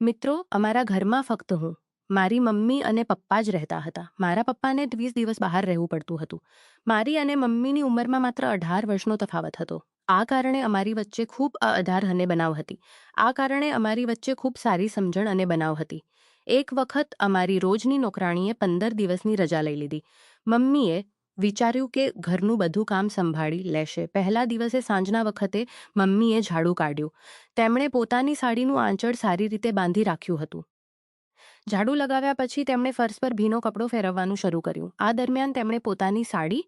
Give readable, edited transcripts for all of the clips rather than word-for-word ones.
મિત્રો, અમારા ઘરમાં ફક્ત હું, મારી મમ્મી અને પપ્પા જ રહેતા હતા. મારા પપ્પાને 20 દિવસ બહાર રહેવું પડતું હતું. મારી અને મમ્મીની ઉંમરમાં માત્ર 18 વર્ષનો તફાવત હતો. આ કારણે અમારી વચ્ચે ખૂબ અધાર અને બનાવ હતી. આ કારણે અમારી વચ્ચે ખૂબ સારી સમજણ અને બનાવ હતી. એક વખત અમારી રોજની નોકરાણીએ 15 દિવસની રજા લઈ લીધી. મમ્મીએ વિચાર્યું કે ઘરનું બધું કામ સંભાળી લેશે. પહેલા દિવસે સાંજના વખતે મમ્મીએ ઝાડુ કાઢ્યું. તેમણે પોતાની સાડીનું આંચળ સારી રીતે બાંધી રાખ્યું હતું. ઝાડુ લગાવ્યા પછી તેમણે ફર્શ પર ભીનો કપડો ફેરવવાનું શરૂ કર્યું. આ દરમિયાન તેમણે પોતાની સાડી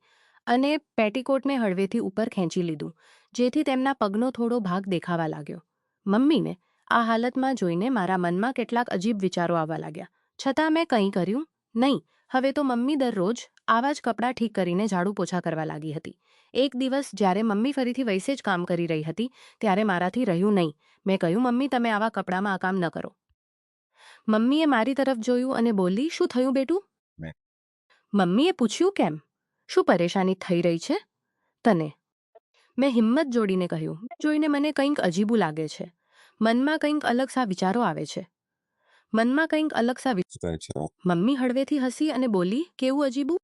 અને પેટીકોટને હળવેથી ઉપર ખેંચી લીધું, જેથી તેમના પગનો થોડો ભાગ દેખાવા લાગ્યો. મમ્મીને આ હાલતમાં જોઈને મારા મનમાં કેટલાક અજીબ વિચારો આવવા લાગ્યા. છતાં મેં કંઈ કર્યું નહીં. હવે તો મમ્મી દરરોજ આવા જ કપડાં ઠીક કરીને ઝાડુ પોછા કરવા લાગી હતી. એક દિવસ જ્યારે મમ્મી ફરીથી વૈસે જ કામ કરી રહી હતી, ત્યારે મારાથી રહ્યું નહીં. મેં કહ્યું, મમ્મી, તમે આવા કપડામાં આ કામ ન કરો. મમ્મીએ મારી તરફ જોયું અને બોલી, શું થયું બેટું? મેં મમ્મીએ પૂછ્યું, કેમ? શું પરેશાની થઈ રહી છે તને? મેં હિંમત જોડીને કહ્યું, જોઈને મને કંઈક અજીબું લાગે છે. મનમાં કંઈક અલગ સા વિચારો આવે છે. મનમાં કંઈક અલગ સા કરે છે. મમ્મી હળવેથી હસી અને બોલી, કેવું અજીબું?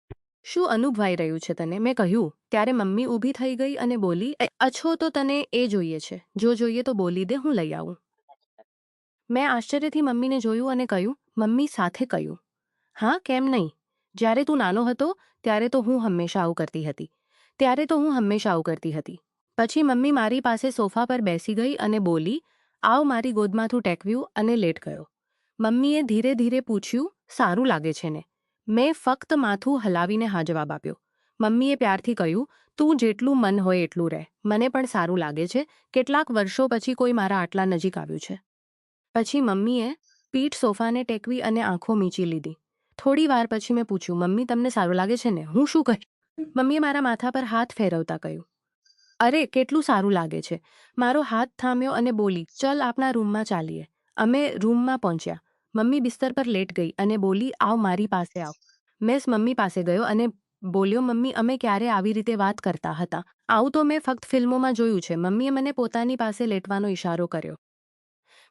શું અનુભવાઈ રહ્યું છે તને? મેં કહ્યું. ત્યારે મમ્મી ઊભી થઈ ગઈ અને બોલી, અછો તો તને એ જોઈએ છે. જો જોઈએ તો બોલી દે, હું લઈ આવું. મેં આશ્ચર્યથી મમ્મીને જોયું અને કહ્યું, મમ્મી સાથે કહ્યું, હા, કેમ નહીં? જ્યારે તું નાનો હતો ત્યારે તો હું હંમેશા આવું કરતી હતી. પછી મમ્મી મારી પાસે સોફા પર બેસી ગઈ અને બોલી, આવ. મારી ગોદમાંથી ટેકવ્યું અને લેટ ગયો. મમ્મીએ ધીરે ધીરે પૂછ્યું, સારું લાગે છે ને? મેં ફક્ત માથું હલાવીને હા જવાબ આપ્યો. મમ્મીએ પ્યારથી કહ્યું, તું જેટલું મન હોય એટલું રહે. મને પણ સારું લાગે છે. કેટલાક વર્ષો પછી કોઈ મારા આટલા નજીક આવ્યું છે. પછી મમ્મીએ પીઠ સોફાને ટેકવી અને આંખો મીચી લીધી. થોડી વાર પછી મેં પૂછ્યું, મમ્મી, તમને સારું લાગે છે ને? હું શું કહ્યું? મમ્મીએ મારા માથા પર હાથ ફેરવતા કહ્યું, અરે, કેટલું સારું લાગે છે. મારો હાથ થામ્યો અને બોલી, ચલ આપણા રૂમમાં ચાલીએ. અમે રૂમમાં પહોંચ્યા. મમ્મી બિસ્તર પર લેટ ગઈ અને બોલી, આવ, મારી પાસે આવ. મેં મમ્મી પાસે ગયો અને બોલ્યો, મમ્મી, અમે ક્યારે આવી રીતે વાત કરતા હતા? આવું તો મેં ફક્ત ફિલ્મોમાં જોયું છે. મમ્મીએ મને પોતાની પાસે લેટવાનો ઇશારો કર્યો.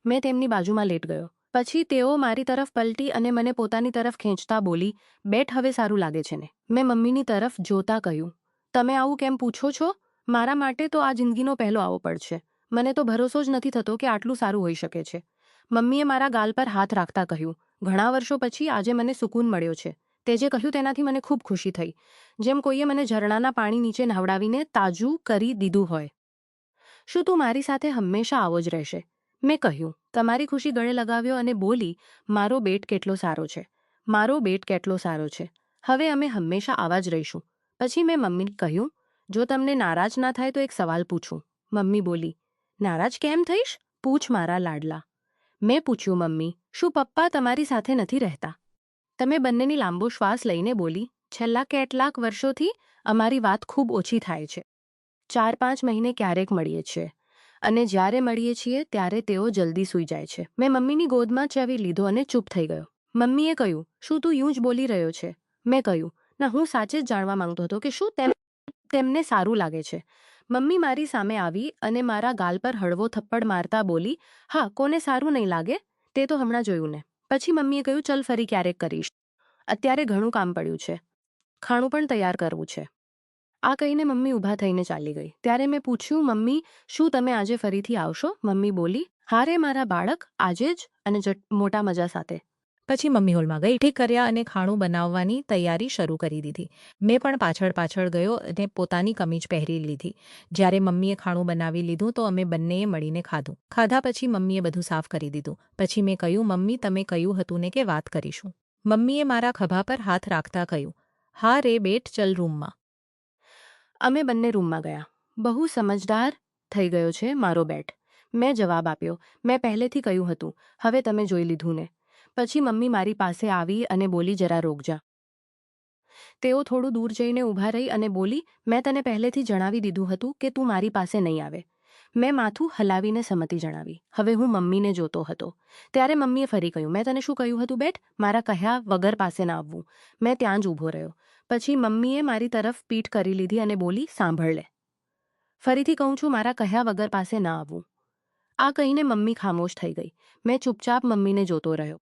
મેં તેમની બાજુમાં લેટ ગયો. પછી તેઓ મારી તરફ પલટી અને મને પોતાની તરફ ખેંચતા બોલી, બેટ, હવે સારું લાગે છે ને? મેં મમ્મીની તરફ જોતા કહ્યું, તમે આવું કેમ પૂછો છો? મારા માટે તો આ જિંદગીનો પહેલો આવો પડ છે. મને તો ભરોસો જ નથી થતો કે આટલું સારું હોઈ શકે છે. મમ્મીએ મારા ગાલ પર હાથ રાખતા કહ્યું, ઘણા વર્ષો પછી આજે મને સુકૂન મળ્યો છે. તે જે કહ્યું તેનાથી મને ખૂબ ખુશી થઈ, જેમ કોઈએ મને ઝરણાના પાણી નીચે નહવડાવીને તાજું કરી દીધું હોય. શું તું મારી સાથે હંમેશા આવો જ રહેશે? મેં કહ્યું. તમારી ખુશી ગળે લગાવ્યો અને બોલી, મારો બેટ કેટલો સારો છે. મારો બેટ કેટલો સારો છે. હવે અમે હંમેશા આવા જ રહીશું. પછી મેં મમ્મીને કહ્યું, જો તમને નારાજ ના થાય તો એક સવાલ પૂછું. મમ્મી બોલી, નારાજ કેમ થઈશ? પૂછ મારા લાડલા. મેં પૂછ્યું, મમ્મી, શું પપ્પા તમારી સાથે નથી રહેતા? તમે બંનેની લાંબો શ્વાસ લઈને બોલી, છેલ્લા કેટલાક વર્ષોથી અમારી વાત ખૂબ ઓછી થાય છે. 4-5 મહિને ક્યારેક મળીએ છીએ. અને જ્યારે મળીએ છીએ ત્યારે તેઓ જલ્દી સૂઈ જાય છે. મેં મમ્મીની ગોદમાં ચાવી લીધો અને ચૂપ થઈ ગયો. મમ્મીએ કહ્યું, શું તું યું જ બોલી રહ્યો છે? મેં કહ્યું, ના, હું સાચે જ જાણવા માંગતો હતો કે શું તેમને સારું લાગે છે. મમ્મી મારી સામે આવી અને મારા ગાલ પર હળવો થપ્પડ મારતા બોલી, હા, કોને સારું નહીં લાગે? તે તો હમણાં જોયું ને. પછી મમ્મીએ કહ્યું, ચલ, ફરી ક્યારેક કરીશ. અત્યારે ઘણું કામ પડ્યું છે. ખાણું પણ તૈયાર કરવું છે. આ કહીને મમ્મી ઊભા થઈને ચાલી ગઈ. ત્યારે મેં પૂછ્યું, મમ્મી, શું તમે આજે ફરીથી આવશો? મમ્મી બોલી, હા રે મારા બાળક, આજે જ, અને મોટા મજા સાથે. પછી મમ્મી હોલમાં ગઈ, ઠીક કર્યા અને ખાણું બનાવવાની તૈયારી શરૂ કરી દીધી. મેં પણ પાછળ પાછળ ગયો અને પોતાની કમીજ પહેરી લીધી. જ્યારે મમ્મીએ ખાણું બનાવી લીધું તો અમે બંનેએ મળીને ખાધું. ખાધા પછી મમ્મીએ બધું સાફ કરી દીધું. પછી મેં કહ્યું, મમ્મી, તમે કહ્યું હતું ને કે વાત કરીશું. મમ્મીએ મારા ખભા પર હાથ રાખતા કહ્યું, હા રે બેટ, ચલ રૂમમાં. અમે બંને રૂમમાં ગયા. બહુ સમજદાર થઈ ગયો છે મારો બેટ. મેં જવાબ આપ્યો, મેં પહેલેથી કહ્યું હતું, હવે તમે જોઈ લીધું ને. પછી મમ્મી મારી પાસે આવી અને બોલી, જરા રોક જા. તેઓ થોડું દૂર જઈને ઊભા રહી અને બોલી, મેં તને પહેલેથી જણાવી દીધું હતું કે તું મારી પાસે નહીં આવે. મેં માથું હલાવીને સંમતિ જણાવી. હવે હું મમ્મીને જોતો હતો. ત્યારે મમ્મીએ ફરી કહ્યું, મેં તને શું કહ્યું હતું બેટ? મારા કહ્યા વગર પાસે ના આવવું. મેં ત્યાં જ ઊભો રહ્યો. પછી મમ્મીએ મારી તરફ પીઠ કરી લીધી અને બોલી, સાંભળ લે. ફરીથી કહું છું, મારા કહ્યા વગર પાસે ના આવવું. આ કહીને મમ્મી ખામોશ થઈ ગઈ. મેં ચૂપચાપ મમ્મીને જોતો રહ્યો.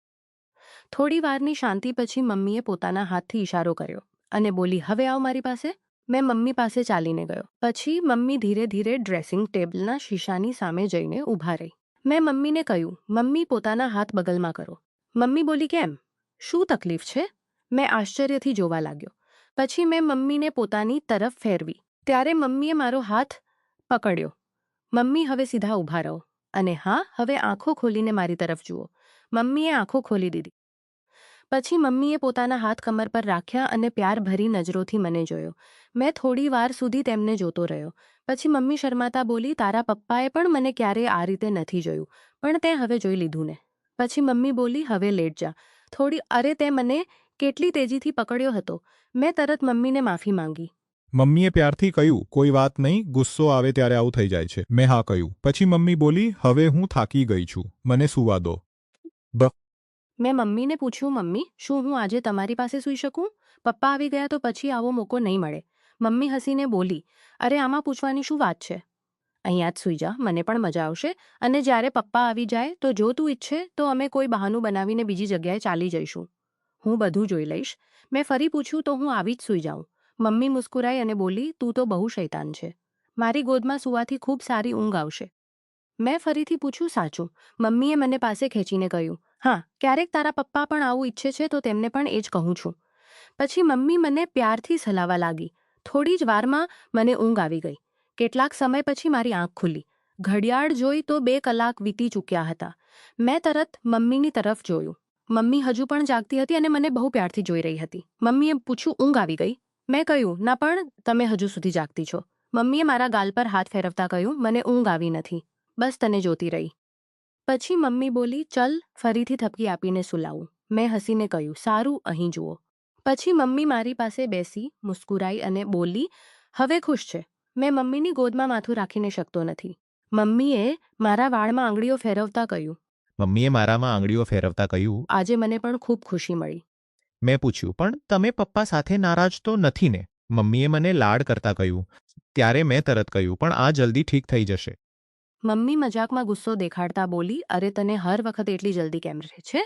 થોડી વારની શાંતિ પછી મમ્મીએ પોતાના હાથથી ઇશારો કર્યો અને બોલી, હવે આવ મારી પાસે. મેં મમ્મી પાસે ચાલીને ગયો. પછી મમ્મી ધીરે ધીરે ડ્રેસિંગ ટેબલના શીશાની સામે જઈને ઊભા રહી. મેં મમ્મીને કહ્યું, મમ્મી પોતાના હાથ બગલમાં કરો. મમ્મી બોલી, કેમ? શું તકલીફ છે? મેં આશ્ચર્યથી જોવા લાગ્યો. પછી મેં મમ્મીને પોતાની તરફ ફેરવી. ત્યારે મમ્મીએ મારો હાથ પકડ્યો. મમ્મી, હવે સીધા ઊભા રહો અને હા, હવે આંખો ખોલીને મારી તરફ જુઓ. મમ્મીએ આંખો ખોલી દીધી. પછી મમ્મીએ પોતાના હાથ કમર પર રાખ્યા અને પ્યારભરી નજરોથી મને જોયો. મેં થોડી વાર સુધી તેમને જોતો રહ્યો. પછી મમ્મી શરમાતા બોલી, તારા પપ્પાએ પણ મને ક્યારેય આ રીતે નથી જોયું, પણ તે હવે જોઈ લીધું ને. પછી મમ્મી બોલી, હવે લેટ જા. અરે તે મને કેટલી તેજીથી પકડ્યો હતો. મેં તરત મમ્મીને માફી માંગી. મમ્મીએ પ્યારથી કહ્યું, કોઈ વાત નહીં, ગુસ્સો આવે ત્યારે આવું થઈ જાય છે. મેં હા કહ્યું. પછી મમ્મી બોલી, હવે હું થાકી ગઈ છું, મને સૂવા દો. મેં મમ્મીને પૂછ્યું, મમ્મી, શું હું આજે તમારી પાસે સૂઈ શકું? પપ્પા આવી ગયા તો પછી આવો મોકો નહીં મળે. મમ્મી હસીને બોલી, અરે આમાં પૂછવાની શું વાત છે? અહીંયા જ સૂઈ જા, મને પણ મજા આવશે. અને જ્યારે પપ્પા આવી જાય તો જો તું ઈચ્છે તો અમે કોઈ બહાનું બનાવીને બીજી જગ્યાએ ચાલી જઈશું. હું બધું જોઈ લઈશ. મેં ફરી પૂછ્યું તો હું આવી જ સૂઈ જાઉં. મમ્મી મુસ્કુરાઈ અને બોલી, તું તો બહુ શૈતાન છે. મારી ગોદમાં સૂવાથી ખૂબ સારી ઊંઘ આવશે. મેં ફરીથી પૂછ્યું, સાચું? મમ્મીએ મને પાસે ખેંચીને કહ્યું, હા, ક્યારેક તારા પપ્પા પણ આવું ઈચ્છે છે તો તેમને પણ એ જ કહું છું. પછી મમ્મી મને પ્યારથી સલાવવા લાગી. થોડી જ વારમાં મને ઊંઘ આવી ગઈ. કેટલાક સમય પછી મારી આંખ ખુલી. ઘડિયાળ જોઈ તો 2 કલાક વીતી ચૂક્યા હતા. મેં તરત મમ્મીની તરફ જોયું. મમ્મી હજુ પણ જાગતી હતી અને મને બહુ પ્યારથી જોઈ રહી હતી. મમ્મીએ પૂછ્યું, ઊંઘ આવી ગઈ? મેં કહ્યું, ના, પણ તમે હજુ સુધી જાગતી છો. મમ્મીએ મારા ગાલ પર હાથ ફેરવતા કહ્યું, મને ઊંઘ આવી નથી, બસ તને જોતી રહી. પછી મમ્મી બોલી, ચલ ફરીથી થપકી આપીને સુલાવું. મેં હસીને કહ્યું, સારું, અહીં જુઓ. પછી મમ્મી મારી પાસે બેસી, મુસ્કુરાઈ અને બોલી, હવે ખુશ છે? મેં મમ્મીની ગોદમાં માથું રાખીને શકતો નથી. મમ્મીએ મારા વાળમાં આંગળીઓ ફેરવતા કહ્યું, મમ્મીએ મારામાં આંગળીઓ ફેરવતા કહ્યું, આજે મને પણ ખૂબ ખુશી મળી. મેં પૂછ્યું, પણ તમે પપ્પા સાથે નારાજ તો નથી ને? મમ્મીએ મને લાડ કરતા કહ્યું. ત્યારે મેં તરત કહ્યું, પણ આ જલ્દી ઠીક થઈ જશે. મમ્મી મજાકમાં ગુસ્સો દેખાડતા બોલી, અરે તને હર વખત એટલી જલ્દી કેમ રહે છે?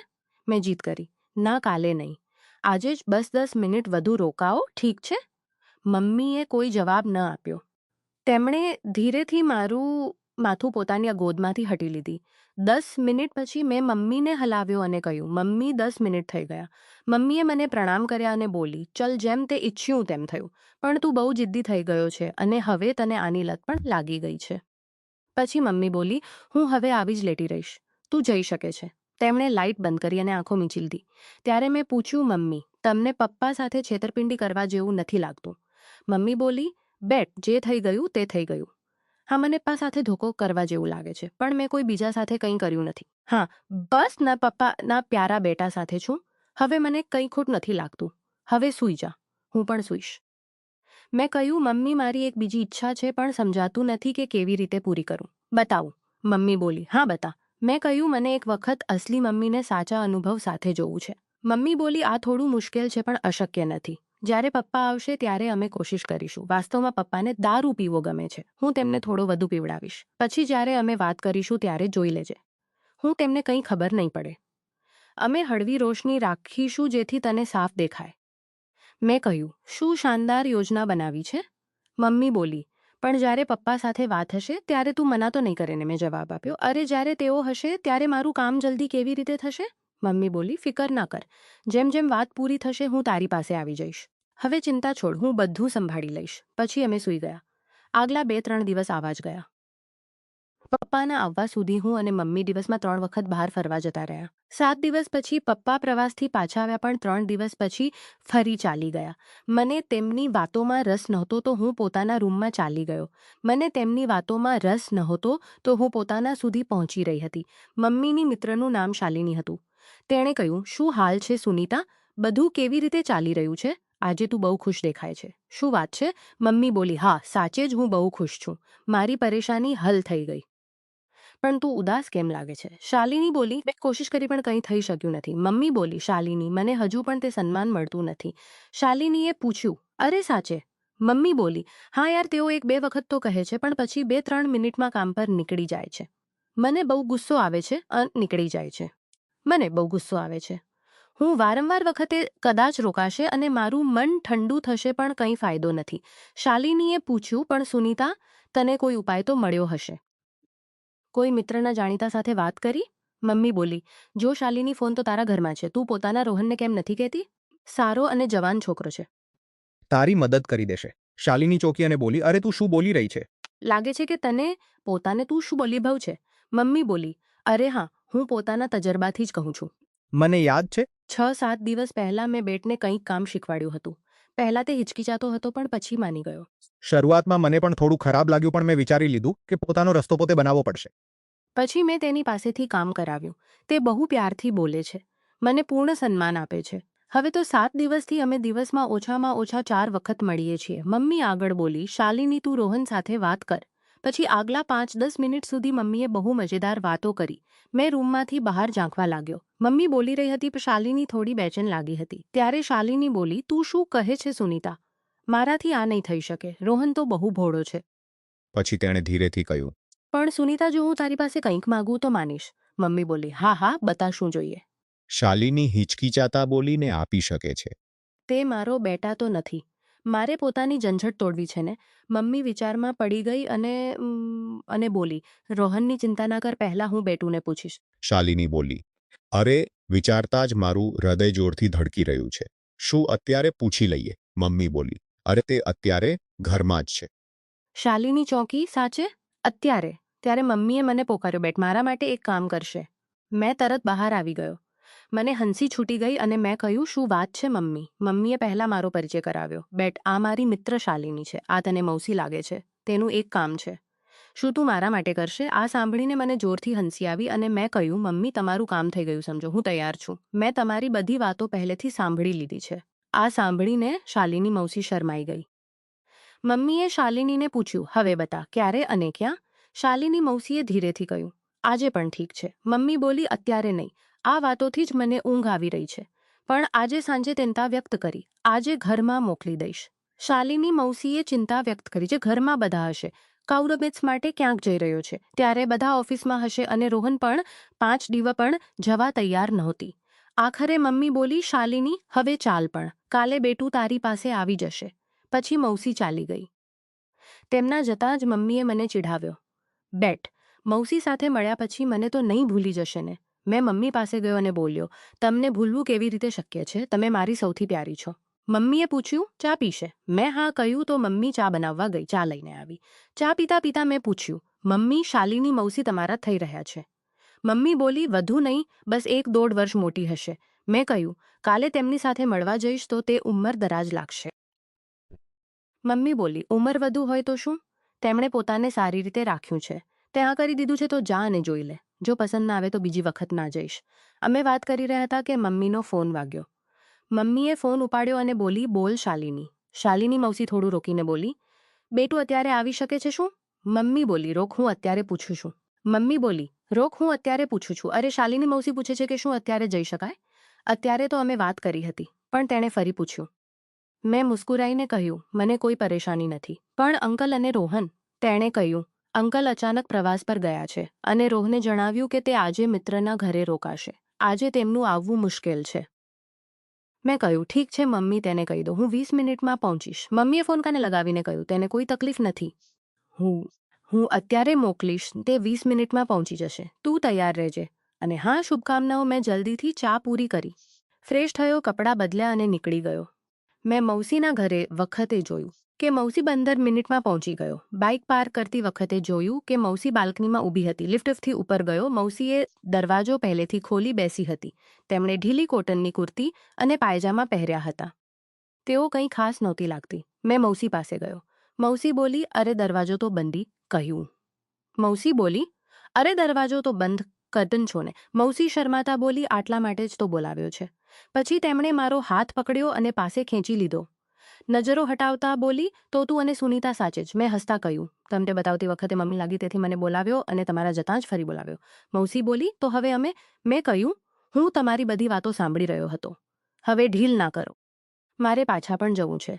મેં જીદ કરી, ના, કાલે નહીં, આજે જ બસ 10 મિનિટ વધુ રોકાઓ, ઠીક છે? મમ્મીએ કોઈ જવાબ ન આપ્યો. તેમણે ધીરેથી મારું માથું પોતાની ગોદમાંથી હટી લીધી. 10 મિનિટ પછી મેં મમ્મીને હલાવ્યો અને કહ્યું, મમ્મી, 10 મિનિટ થઈ ગયા. મમ્મીએ મને પ્રણામ કર્યા અને બોલી, ચલ, જેમ તે ઈચ્છ્યું તેમ થયું, પણ તું બહુ જિદ્દી થઈ ગયો છે અને હવે તને આની લત પણ લાગી ગઈ છે. પછી મમ્મી બોલી, હું હવે આવી જ લેટી રહીશ, તું જઈ શકે છે. તેમણે લાઇટ બંધ કરી અને આંખો મીચી લીધી. ત્યારે મેં પૂછ્યું, મમ્મી, તમને પપ્પા સાથે છેતરપિંડી કરવા જેવું નથી લાગતું? મમ્મી બોલી, બેટ, જે થઈ ગયું તે થઈ ગયું. હા, મને પપ્પા સાથે ધોકો કરવા જેવું લાગે છે, પણ મેં કોઈ બીજા સાથે કંઈ કર્યું નથી. હા, બસ ના પપ્પાના પ્યારા બેટા સાથે છું. હવે મને કંઈ ખોટ નથી લાગતું. હવે સૂઈ જા, હું પણ સૂઈશ. મેં કહ્યું, મમ્મી, મારી એક બીજી ઈચ્છા છે પણ સમજાતું નથી કે કેવી રીતે પૂરી કરું. બતાવું. મમ્મી બોલી, હા, બતા. મેં કહ્યું, મને એક વખત અસલી મમ્મીને સાચા અનુભવ સાથે જોવું છે. મમ્મી બોલી, આ થોડું મુશ્કેલ છે પણ અશક્ય નથી. જ્યારે પપ્પા આવશે ત્યારે અમે કોશિશ કરીશું. વાસ્તવમાં પપ્પાને દારૂ પીવો ગમે છે. હું તેમને થોડો વધુ પીવડાવીશ. પછી જ્યારે અમે વાત કરીશું ત્યારે જોઈ લેજે. હું તેમને કંઈ ખબર નહીં પડે. અમે હળવી રોશની રાખીશું જેથી તને સાફ દેખાય. મેં કહ્યું, શું શાનદાર યોજના બનાવી છે? મમ્મી બોલી, પણ જ્યારે પપ્પા સાથે વાત હશે ત્યારે તું મના તો નહીં કરે ને? મેં જવાબ આપ્યો, અરે જ્યારે તેઓ હશે ત્યારે મારું કામ જલ્દી કેવી રીતે થશે? મમ્મી બોલી, ફિકર ના કર, જેમ જેમ વાત પૂરી થશે હું તારી પાસે આવી જઈશ. હવે ચિંતા છોડ, હું બધું સંભાળી લઈશ. પછી અમે સૂઈ ગયા. આગલા 2-3 દિવસ આવા જ ગયા. પપ્પાના આવવા સુધી હું અને મમ્મી દિવસમાં 3 વખત બહાર ફરવા જતા રહ્યા. 7 દિવસ પછી પપ્પા પ્રવાસથી પાછા આવ્યા, પણ 3 દિવસ પછી ફરી ચાલી ગયા. મને તેમની વાતોમાં રસ નહોતો તો હું પોતાના રૂમમાં ચાલી ગયો. મને તેમની વાતોમાં રસ નહોતો તો હું પોતાના સુધી પહોંચી રહી હતી. મમ્મીની મિત્રનું નામ શાલિની હતું. તેણે કહ્યું, શું હાલ છે સુનીતા? બધું કેવી રીતે ચાલી રહ્યું છે? આજે તું બહુ ખુશ દેખાય છે. શું વાત છે? મમ્મી બોલી, હા, સાચે જ હું બહુ ખુશ છું. મારી પરેશાની હલ થઈ ગઈ. પણ તું ઉદાસ કેમ લાગે છે? શાલિની બોલી, મેં કોશિશ કરી પણ કંઈ થઈ શક્યું નથી. મમ્મી બોલી, શાલિની, મને હજુ પણ તે સન્માન મળતું નથી. શાલિનીએ પૂછ્યું, અરે સાચે? મમ્મી બોલી, હા યાર, તેઓ 1-2 વખત તો કહે છે પણ પછી 2-3 મિનિટમાં કામ પર નીકળી જાય છે. મને બહુ ગુસ્સો આવે છે અને નીકળી જાય છે. મને બહુ ગુસ્સો આવે છે. હું વારંવાર વખતે કદાચ રોકાશે અને મારું મન ઠંડુ થશે પણ કંઈ ફાયદો નથી. શાલિનીએ પૂછ્યું, પણ સુનીતા, તને કોઈ ઉપાય તો મળ્યો હશે. કોઈ મિત્રના જાણીતા સાથે વાત કરી? મમ્મી બોલી, જો શાલિની, ફોન તો તારા ઘરમાં છે. તું પોતાના રોહનને કેમ નથી કહેતી? સારો અને જવાન છોકરો છે. તારી મદદ કરી દેશે. શાલિની ચોકી અને બોલી, અરે તું શું બોલી રહી છે? લાગે છે કે તને પોતાને તું શું બોલી ભાવ છે? મમ્મી બોલી, અરે હા, હું પોતાના તજરબાથી જ કહું છું. મને યાદ છે. 6-7 દિવસ પહેલાં મેં બેટને કંઈક કામ શીખવાડ્યું હતું. પહેલાં તે હિચકિચાતો હતો પણ પછી માની ગયો. શરૂઆતમાં મને પણ થોડું ખરાબ લાગ્યું, પણ મેં વિચારી લીધું કે પોતાનો રસ્તો પોતે બનાવવો પડશે. પછી મેં તેની પાસેથી કામ કરાવ્યું. તે બહુ પ્યારથી બોલે છે. મને પૂર્ણ સન્માન આપે છે. હવે તો 7 દિવસથી અમે દિવસમાં ઓછામાં ઓછા 4 વખત મળીએ છીએ. મમ્મી આગળ બોલી, શાલિની, તું રોહન સાથે વાત કર. પછી આગલા 5-10 મિનિટ સુધી મમ્મીએ બહુ મજેદાર વાતો કરી. મેં રૂમમાંથી બહાર ઝાંકવા લાગ્યો. મમ્મી બોલી રહી હતી પણ શાલિની થોડી બેચેન લાગી હતી. ત્યારે શાલિની બોલી, તું શું કહે છે સુનીતા? મારાથી આ નહીં થઈ શકે. રોહન તો બહુ ભોળો છે. પછી તેણે ધીરેથી કહ્યું, પણ સુનીતા, જો હું તારી પાસે કંઈક માગું તો માનીશ. મમ્મી બોલી, હા હા, બતા શું જોઈએ. શાલિની હિચકિચાતા બોલીને આપી શકે છે. તે મારો બેટા તો નથી. મારે પોતાની ઝંઝટ તોડવી છે ને. મમ્મી વિચારમાં પડી ગઈ અને બોલી, રોહનની ચિંતા ના કર, પહેલાં હું બેટુને પૂછીશ. શાલિની બોલી, અરે, વિચારતા જ મારું હૃદય જોરથી ધડકી રહ્યું છે. શું અત્યારે પૂછી લઈએ? મમ્મી બોલી, અરે તે અત્યારે ઘરમાં જ છે. શાલિની ચોંકી, સાચે? અત્યારે? ત્યારે મમ્મીએ મને પોકાર્યો, બેટ મારા માટે એક કામ કરશે. મેં તરત બહાર આવી ગયો. મને હંસી છૂટી ગઈ અને મેં કહ્યું, શું વાત છે મમ્મી? મમ્મીએ પહેલાં મારો પરિચય કરાવ્યો. બેટ, આ મારી મિત્ર શાલિની છે. આ તને મૌસી લાગે છે. તેનું એક કામ છે. શું તું મારા માટે કરશે? આ સાંભળીને મને જોરથી હંસી આવી અને મેં કહ્યું, મમ્મી, તમારું કામ થઈ ગયું સમજો. હું તૈયાર છું. મેં તમારી બધી વાતો પહેલેથી સાંભળી લીધી છે. આ સાંભળીને શાલિની મૌસી શરમાઈ ગઈ. મમ્મીએ શાલિનીને પૂછ્યું, હવે બતા, ક્યારે અને ક્યાં? શાલિની મૌસીએ ધીરેથી કહ્યું, આજે પણ ઠીક છે. મમ્મી બોલી, અત્યારે નહીં. આ વાતોથી જ મને ઊંઘ આવી રહી છે. પણ આજે સાંજે ચિંતા વ્યક્ત કરી. આજે ઘરમાં મોકલી દઈશ. શાલિની મૌસીએ ચિંતા વ્યક્ત કરી. જે ઘરમાં બધા હશે. કાઉરબેટ્સ માટે ક્યાંક જઈ રહ્યો છે. ત્યારે બધા ઓફિસમાં હશે અને રોહન પણ 5 દિવસ પણ જવા તૈયાર નહોતી. આખરે મમ્મી બોલી, શાલિની, હવે ચાલ પણ. કાલે બેટું તારી પાસે આવી જશે. પછી મૌસી ચાલી ગઈ. તેમના જતાં જ મમ્મીએ મને ચીડાવ્યો. બેટ, મૌસી સાથે મળ્યા પછી મને તો નહીં ભૂલી જશે ને. મેં મમ્મી પાસે ગયો અને બોલ્યો, તમને ભૂલવું કેવી રીતે શક્ય છે? તમે મારી સૌથી પ્યારી છો. મમ્મીએ પૂછ્યું, ચા પીશે? મેં હા કહ્યું તો મમ્મી ચા બનાવવા ગઈ. ચા લઈને આવી. ચા પીતા પીતા મેં પૂછ્યું, મમ્મી, શાલિની મૌસી તમારા થઈ રહ્યા છે. મમ્મી બોલી, વધુ નહીં, બસ 1-1.5 વર્ષ મોટી હશે. મેં કહ્યું, કાલે તેમની સાથે મળવા જઈશ તો તે ઉંમર દરાજ લાગશે. મમ્મી બોલી, ઉંમર વધુ હોય તો શું? તેમણે પોતાને સારી રીતે રાખ્યું છે. તે આ કરી દીધું છે તો જા અને જોઈ લે. જો પસંદ ના આવે તો બીજી વખત ના જઈશ. અમે વાત કરી રહ્યા હતા કે મમ્મીનો ફોન વાગ્યો. મમ્મીએ ફોન ઉપાડ્યો અને બોલી, બોલ શાલિની. શાલિની મૌસી થોડું રોકીને બોલી, બેટું અત્યારે આવી શકે છે શું? મમ્મી બોલી, રોક, હું અત્યારે પૂછું છું. મમ્મી બોલી, રોક, હું અત્યારે પૂછું છું. અરે, શાલિની મૌસી પૂછે છે કે શું અત્યારે જઈ શકાય? અત્યારે તો અમે વાત કરી હતી. પણ તેણે ફરી પૂછ્યું. મેં મુસ્કુરાઈને કહ્યું, મને કોઈ પરેશાની નથી. પણ અંકલ અને રોહન? તેણે કહ્યું, અંકલ અચાનક પ્રવાસ પર ગયા છે અને રોહને જણાવ્યું કે તે આજે મિત્રના ઘરે રોકાશે. આજે તેમનું આવવું મુશ્કેલ છે. મેં કહ્યું, ઠીક છે મમ્મી, તેને કહી દો, હું 20 મિનિટમાં પહોંચીશ. મમ્મીએ ફોન કાને લગાવીને કહ્યું, તેને કોઈ તકલીફ નથી. હું અત્યારે મોકલીશ, તે 20 મિનિટમાં પહોંચી જશે. તું તૈયાર રહેજે. અને હા, શુભકામનાઓ. મેં જલ્દીથી ચા પૂરી કરી. ફ્રેશ થયો, કપડાં બદલ્યા અને નીકળી ગયો. મેં મૌસીના ઘરે વખતે જોયું કે મૌસી 15 મિનિટમાં પહોંચી ગયો. બાઇક પાર્ક કરતી વખતે જોયું કે મૌસી બાલ્કનીમાં ઊભી હતી. લિફ્ટથી ઉપર ગયો. મૌસીએ દરવાજો પહેલેથી ખોલી બેસી હતી. તેમણે ઢીલી કોટનની કુર્તી અને પાયજામા પહેર્યા હતા. તેઓ કંઈ ખાસ નહોતી લાગતી. મેં મૌસી પાસે ગયો. મૌસી બોલી, અરે દરવાજો તો બંધી કહ્યું. મૌસી બોલી, અરે દરવાજો તો બંધ કરતન છો ને. મૌસી શર્માતા બોલી, આટલા માટે જ તો બોલાવ્યો છે. પછી તેમણે મારો હાથ પકડ્યો અને પાસે ખેંચી લીધો. નજરો હટાવતા બોલી, તો તું અને સુનીતા સાચે જ. મેં હસતા કહ્યું, તમને બતાવતી વખતે મમ્મી લાગી તેથી મને બોલાવ્યો અને તમારા જતાં જ ફરી બોલાવ્યો. મૌસી બોલી, તો હવે અમે? મેં કહ્યું, હું તમારી બધી વાતો સાંભળી રહ્યો હતો. હવે ઢીલ ના કરો. મારે પાછા પણ જવું છે.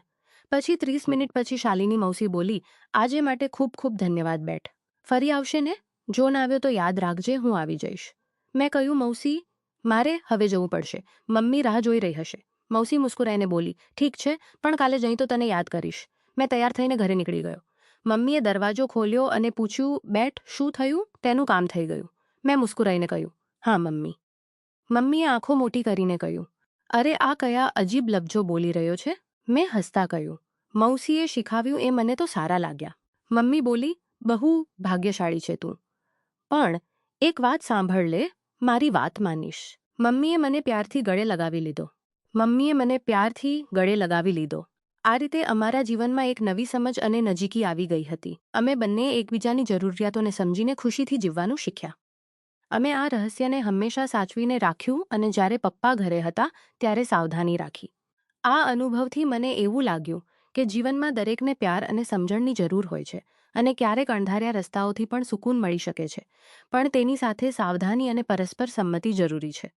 પછી 30 મિનિટ પછી શાલિની મૌસી બોલી, આજે માટે ખૂબ ખૂબ ધન્યવાદ બેટ. ફરી આવશે ને? જોન આવ્યો તો યાદ રાખજે, હું આવી જઈશ. મેં કહ્યું, મૌસી મારે હવે જવું પડશે, મમ્મી રાહ જોઈ રહી હશે. મૌસી મુસ્કુરાઈને બોલી, ઠીક છે, પણ કાલે જઈ તો તને યાદ કરીશ. મેં તૈયાર થઈને ઘરે નીકળી ગયો. મમ્મીએ દરવાજો ખોલ્યો અને પૂછ્યું, બેટ, શું થયું? તેનું કામ થઈ ગયું. મેં મુસ્કુરાઈને કહ્યું, હા મમ્મી. મમ્મીએ આંખો મોટી કરીને કહ્યું, અરે આ કયા અજીબ લફ્જો બોલી રહ્યો છે? મેં હસતા કહ્યું, મૌસીએ શીખાવ્યું એ મને તો સારા લાગ્યા. મમ્મી બોલી, બહુ ભાગ્યશાળી છે તું. પણ એક વાત સાંભળ લે, મારી વાત માનીશ. મમ્મીએ મને પ્યારથી ગળે લગાવી લીધો. આ રીતે અમારા જીવનમાં એક નવી સમજ અને નજીકી આવી ગઈ હતી. અમે બંને એકબીજાની જરૂરિયાતોને સમજીને ખુશીથી જીવવાનું શીખ્યા. અમે આ રહસ્યને હંમેશા સાચવીને રાખ્યું અને જ્યારે પપ્પા ઘરે હતા ત્યારે સાવધાની રાખી. આ અનુભવથી મને એવું લાગ્યું કે જીવનમાં દરેકને પ્યાર અને સમજણની જરૂર હોય છે અને ક્યારેક અણધાર્યા રસ્તાઓથી પણ સુકૂન મળી શકે છે, પણ તેની સાથે સાવધાની અને પરસ્પર સંમતિ જરૂરી છે.